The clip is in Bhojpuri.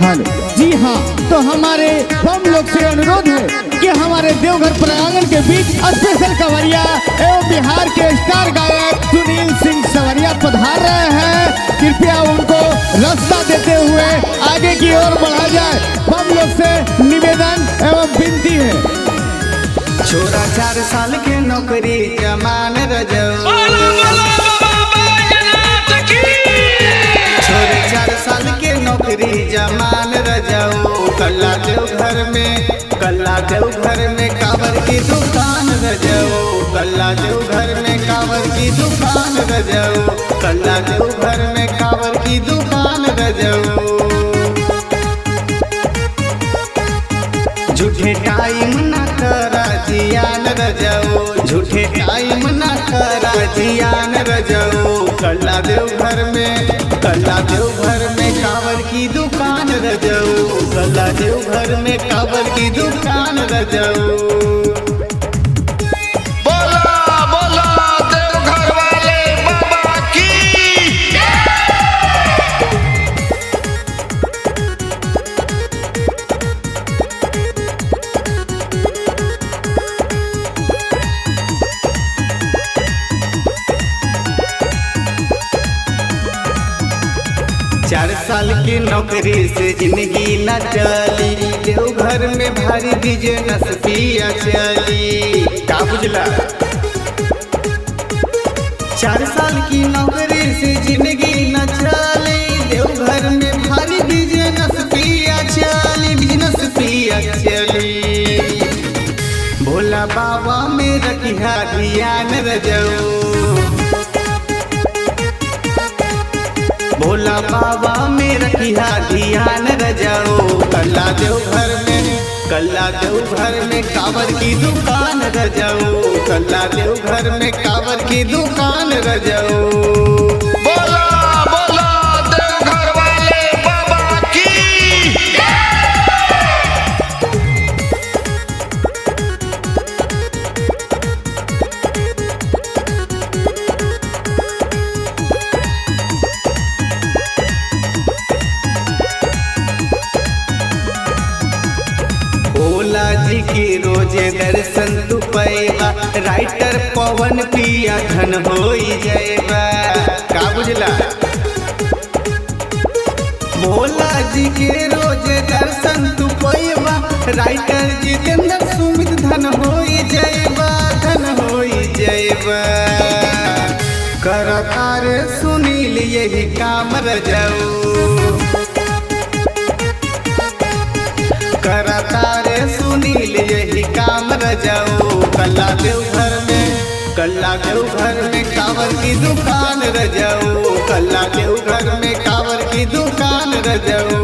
हेलो। जी हाँ, तो हमारे हम लोग से अनुरोध है कि हमारे देवघर प्रांगण के बीच स्पेशल कंवरिया एवं बिहार के स्टार गायक सुनील सिंह सवरिया पधार रहे हैं। कृपया उनको रास्ता देते हुए आगे की ओर बढ़ा जाए, हम लोग से निवेदन एवं विनती है। छोरा 4 साल के नौकरी जमान रजऊ, छोरे 4 साल के नौकरी जमान रजऊ। कल्ला देवघर में कांवर की दुकान रजऊ, कल्ला देवघर में कांवर की दुकान रजऊ, कल्ला देवघर में कांवर की दुकान रजऊ। झूठे टाइम न करा जियान रजऊ, झूठे टाइम न करा जियान रजऊ। कल्ला देवघर में कांवर की दुकान रजऊ, कल्ला देवघर में कांवर की दुकान रजऊ। चार साल की नौकरी से जिंदगी न चली, देवघर में भारी बिजनेस पिया चली। का बुझला? 4 साल की नौकरी से जिंदगी न चली, देवघर में भारी बिजनेस पिया चली, बिजनेस पिया चली। भोला बाबा में रखिया ध्यान रजऊ, भोला बाबा में रखिया ध्यान रजऊ। कल्ला देवघर में कांवर की दुकान रजऊ, कल्ला देवघर में कांवर की दुकान रजऊ। भोला जी की रोजे दर्शन तू पैबा, राइटर पवन पिया धन होई जयबा। का बुझला? भोला जी के रोजे दर्शन तू पैबा, राइटर जितेंद्र सुमित धन होई जयबा, धन होई जयबा। करता रे सुनील यही काम रजऊ, करता रे सुनील यही काम रजऊ। कल्ला देवघर में कांवर की दुकान रजऊ, कल्ला देवघर में कांवर की दुकान रजऊ।